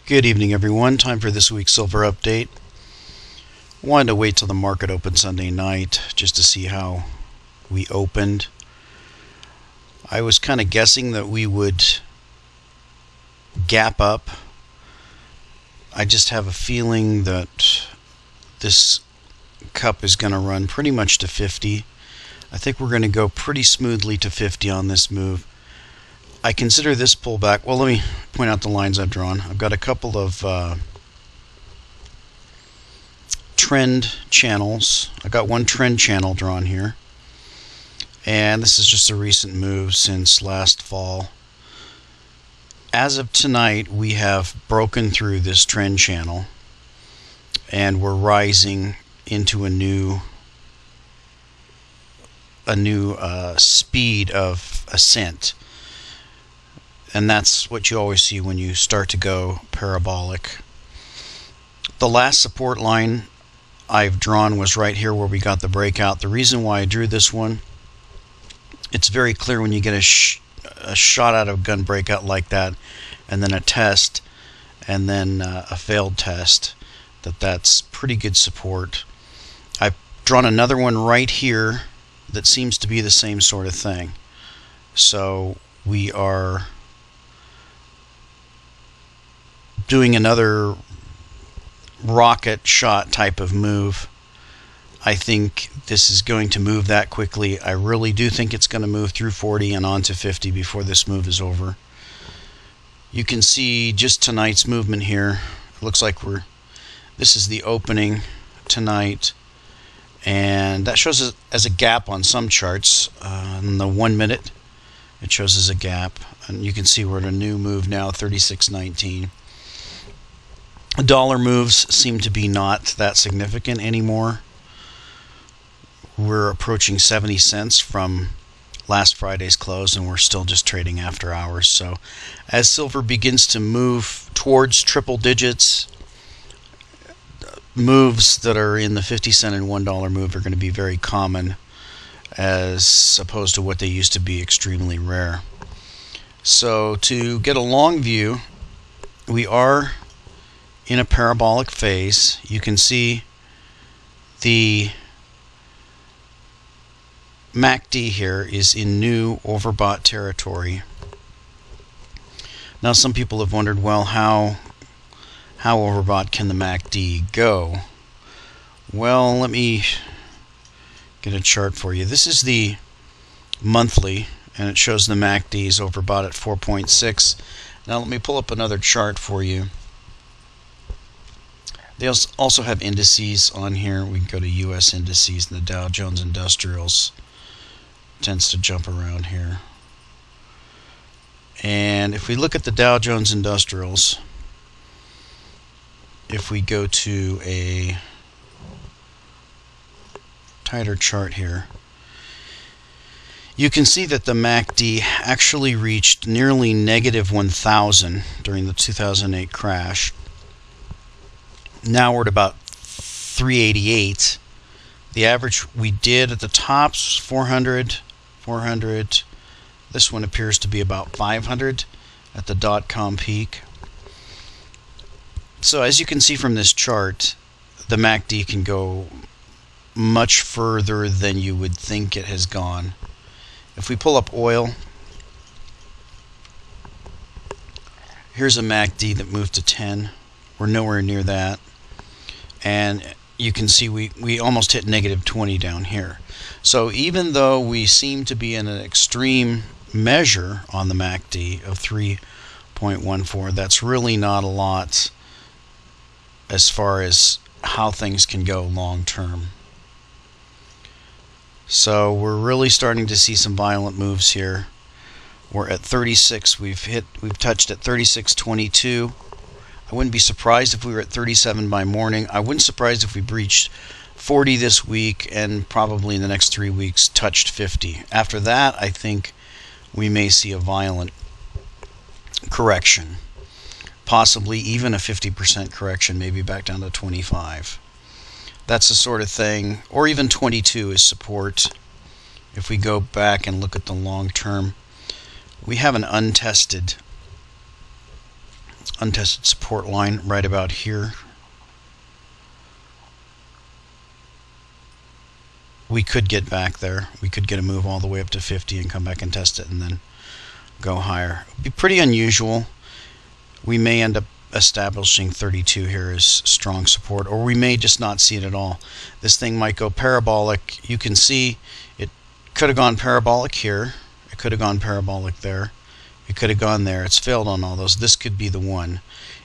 Good evening, everyone. Time for this week's silver update. Wanted to wait till the market opened Sunday night just to see how we opened. I was kind of guessing that we would gap up. I just have a feeling that this cup is going to run pretty much to 50. I think we're going to go pretty smoothly to 50 on this move. I consider this pullback, well, let me point out the lines I've drawn. I've got a couple of trend channels. I got one trend channel drawn here. And this is just a recent move since last fall. As of tonight, we have broken through this trend channel and we're rising into a new speed of ascent. And that's what you always see when you start to go parabolic. The last support line I've drawn was right here where we got the breakout. The reason why I drew this one, it's very clear when you get a shot out of gun breakout like that, and then a test, and then a failed test, that's pretty good support. I've drawn another one right here that seems to be the same sort of thing. So we are doing another rocket shot type of move. I think this is going to move that quickly. I really do think it's going to move through 40 and on to 50 before this move is over. You can see just tonight's movement here. It looks like this is the opening tonight, and that shows it as a gap on some charts. In the 1 minute it shows as a gap, and you can see we're in a new move now, 36.19. Dollar moves seem to be not that significant anymore. We're approaching 70 cents from last Friday's close, and we're still just trading after hours. So as silver begins to move towards triple digits, moves that are in the 50 cent and $1 move are going to be very common, as opposed to what they used to be extremely rare. So to get a long view, we are in a parabolic phase. You can see the MACD here is in new overbought territory. Now some people have wondered, well, how overbought can the MACD go? Well, let me get a chart for you. This is the monthly, and it shows the MACD is overbought at 4.6. Now let me pull up another chart for you. They also have indices on here. We can go to US indices, and the Dow Jones Industrials tends to jump around here. And if we look at the Dow Jones Industrials, if we go to a tighter chart here, you can see that the MACD actually reached nearly negative 1,000 during the 2008 crash. Now we're at about 388. The average we did at the tops 400. This one appears to be about 500 at the .com peak. So as you can see from this chart, the MACD can go much further than you would think it has gone. If we pull up oil, here's a MACD that moved to 10. We're nowhere near that. And you can see we almost hit negative 20 down here. So even though we seem to be in an extreme measure on the MACD of 3.14, that's really not a lot as far as how things can go long term. So we're really starting to see some violent moves here. We're at 36. We've touched at 36.22. I wouldn't be surprised if we were at 37 by morning. I wouldn't be surprised if we breached 40 this week and probably in the next 3 weeks touched 50. After that, I think we may see a violent correction. Possibly even a 50% correction, maybe back down to 25. That's the sort of thing, or even 22 is support. If we go back and look at the long term, we have an untested untested support line right about here. We could get back there. We could get a move all the way up to 50 and come back and test it and then go higher. It would be pretty unusual. We may end up establishing 32 here as strong support, or we may just not see it at all. This thing might go parabolic. You can see it could have gone parabolic here. It could have gone parabolic there. It could have gone there. It's failed on all those. This could be the one.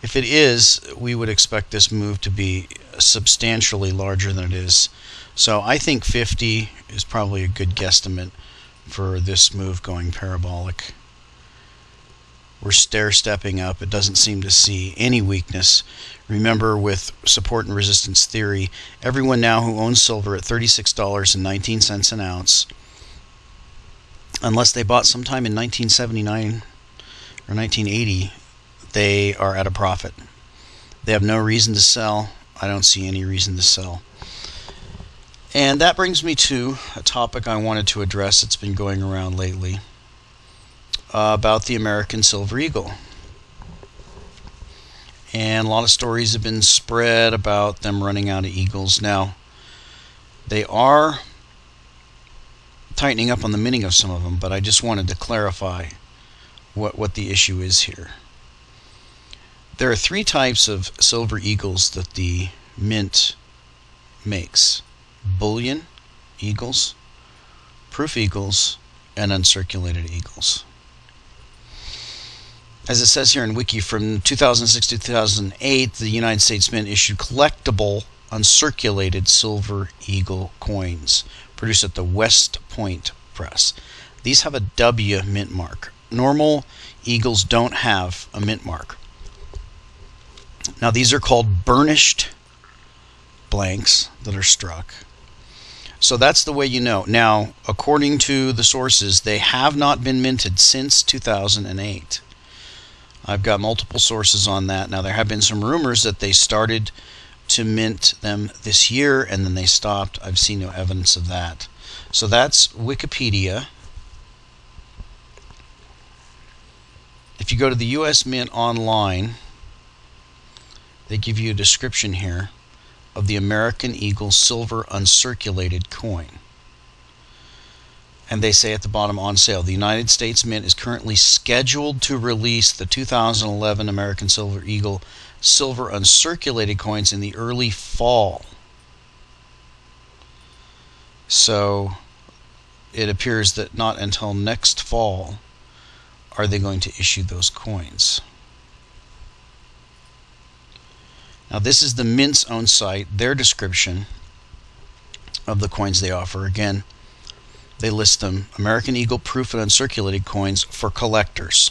If it is, we would expect this move to be substantially larger than it is. So I think 50 is probably a good guesstimate for this move going parabolic. We're stair-stepping up. It doesn't seem to see any weakness. Remember, with support and resistance theory, everyone now who owns silver at $36.19 an ounce, unless they bought sometime in 1979 or 1980, they are at a profit. They have no reason to sell. I don't see any reason to sell. And that brings me to a topic I wanted to address that's been going around lately, about the American Silver Eagle. And a lot of stories have been spread about them running out of eagles. Now, they are tightening up on the minting of some of them, but I just wanted to clarify what the issue is here. There are three types of silver eagles that the mint makes: bullion eagles, proof eagles, and uncirculated eagles. As it says here in Wiki, from 2006 to 2008, the United States Mint issued collectible uncirculated silver eagle coins produced at the West Point Press. These have a W mint mark. Normal eagles don't have a mint mark. Now these are called burnished blanks that are struck. So that's the way you know. Now, according to the sources, they have not been minted since 2008. I've got multiple sources on that. Now, there have been some rumors that they started to mint them this year and then they stopped. I've seen no evidence of that. So that's Wikipedia. If you go to the U.S. Mint online, they give you a description here of the American Eagle silver uncirculated coin. And they say at the bottom, on sale. The United States Mint is currently scheduled to release the 2011 American Silver Eagle silver uncirculated coins in the early fall. So it appears that not until next fall are they going to issue those coins. Now this is the Mint's own site, their description of the coins they offer. Again, they list them: American Eagle proof and uncirculated coins for collectors.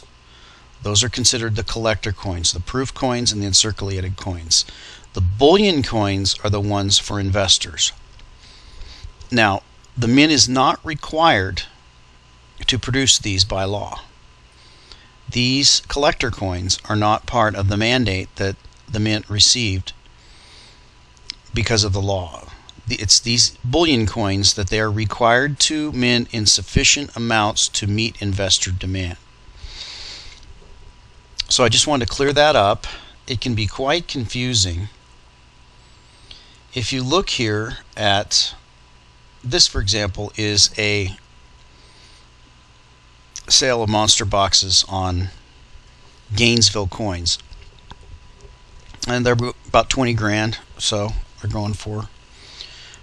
Those are considered the collector coins, the proof coins and the uncirculated coins. The bullion coins are the ones for investors. Now, the Mint is not required to produce these by law. These collector coins are not part of the mandate that the Mint received because of the law. It's these bullion coins that they are required to mint in sufficient amounts to meet investor demand. So I just wanted to clear that up. It can be quite confusing. If you look here at this, for example, is a sale of monster boxes on Gainesville coins. And they're about 20 grand, so they're going for.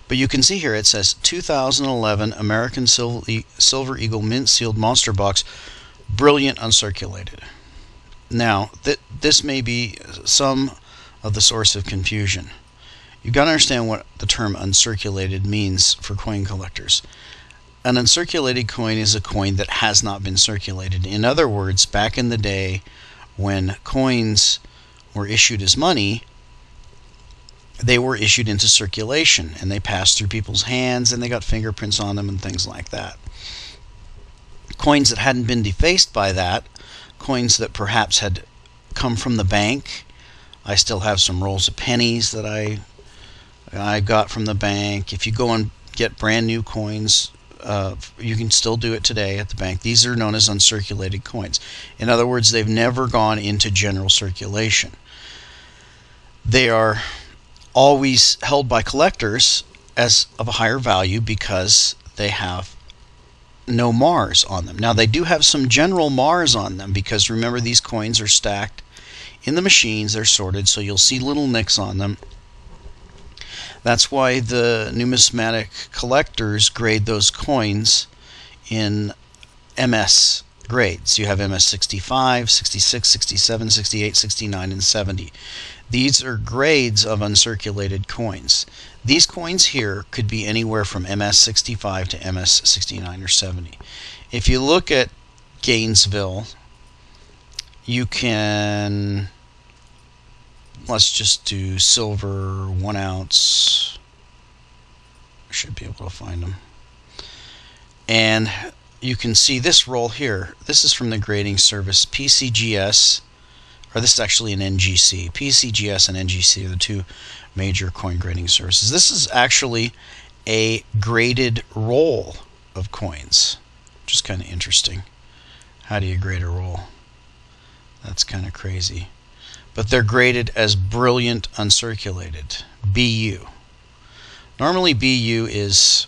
But you can see here it says 2011 American Silver Eagle Mint Sealed Monster Box, brilliant uncirculated. Now, this may be some of the source of confusion. You've got to understand what the term uncirculated means for coin collectors. An uncirculated coin is a coin that has not been circulated. In other words, back in the day when coins were issued as money, they were issued into circulation and they passed through people's hands and they got fingerprints on them and things like that. Coins that hadn't been defaced by that, coins that perhaps had come from the bank. I still have some rolls of pennies that I got from the bank. If you go and get brand new coins You can still do it today at the bank. These are known as uncirculated coins. In other words, they've never gone into general circulation. They are always held by collectors as of a higher value because they have no Mars on them. Now, they do have some general Mars on them because remember, these coins are stacked in the machines. They're sorted, so you'll see little nicks on them. That's why the numismatic collectors grade those coins in MS grades. You have MS 65, 66, 67, 68, 69, and 70. These are grades of uncirculated coins. These coins here could be anywhere from MS 65 to MS 69 or 70. If you look at Gainesville, you can, let's just do silver 1 ounce. I should be able to find them. And you can see this roll here. This is from the grading service PCGS, or this is actually an NGC. PCGS and NGC are the two major coin grading services. This is actually a graded roll of coins, which is kind of interesting. How do you grade a roll? That's kind of crazy. But they're graded as brilliant uncirculated, BU. Normally BU is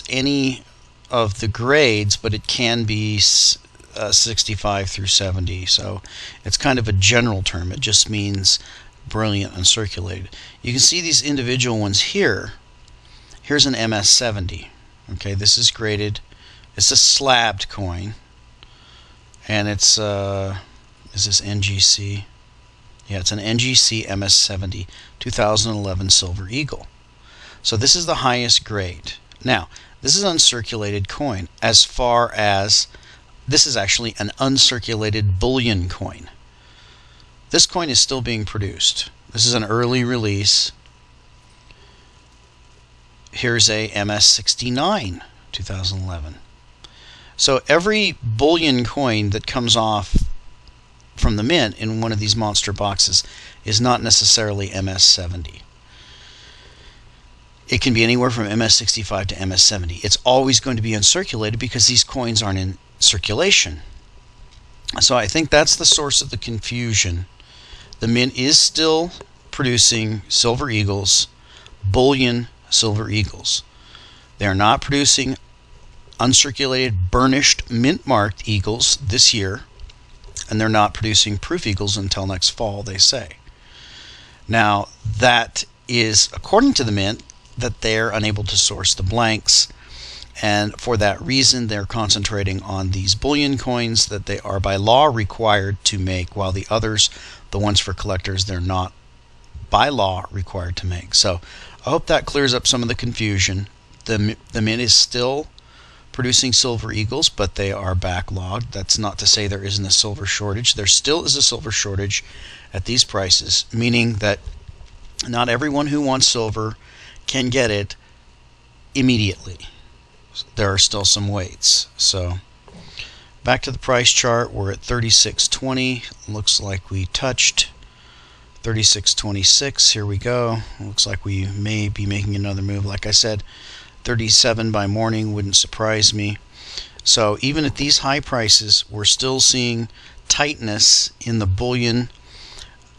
any of the grades, but it can be 65 through 70, so it's kind of a general term. It just means brilliant uncirculated. You can see these individual ones here. Here's an MS 70. Okay, this is graded. It's a slabbed coin, and it's is this NGC? Yeah, it's an NGC MS 70 2011 Silver Eagle. So this is the highest grade. Now, this is an uncirculated coin. As far as this is actually an uncirculated bullion coin. This coin is still being produced. This is an early release. Here's a MS 69 2011. So every bullion coin that comes off from the mint in one of these monster boxes is not necessarily MS 70. It can be anywhere from MS 65 to MS 70. It's always going to be uncirculated because these coins aren't in circulation. So I think that's the source of the confusion. The mint is still producing Silver Eagles, bullion Silver Eagles. They're not producing uncirculated, burnished, mint-marked Eagles this year, and they're not producing proof Eagles until next fall, they say. Now, that is, according to the mint, that they're unable to source the blanks, and for that reason they're concentrating on these bullion coins that they are by law required to make, while the others, the ones for collectors, they're not by law required to make. So I hope that clears up some of the confusion. The mint is still producing Silver Eagles, but they are backlogged. That's not to say there isn't a silver shortage. There still is a silver shortage at these prices, meaning that not everyone who wants silver can get it immediately. There are still some waits. So back to the price chart, we're at 36.20. Looks like we touched 36.26. Here we go. Looks like we may be making another move. Like I said, 37 by morning wouldn't surprise me. So even at these high prices, we're still seeing tightness in the bullion,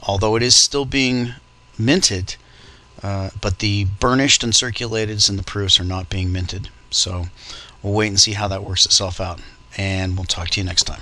although it is still being minted. But the burnished and circulateds and the proofs are not being minted. So we'll wait and see how that works itself out. And we'll talk to you next time.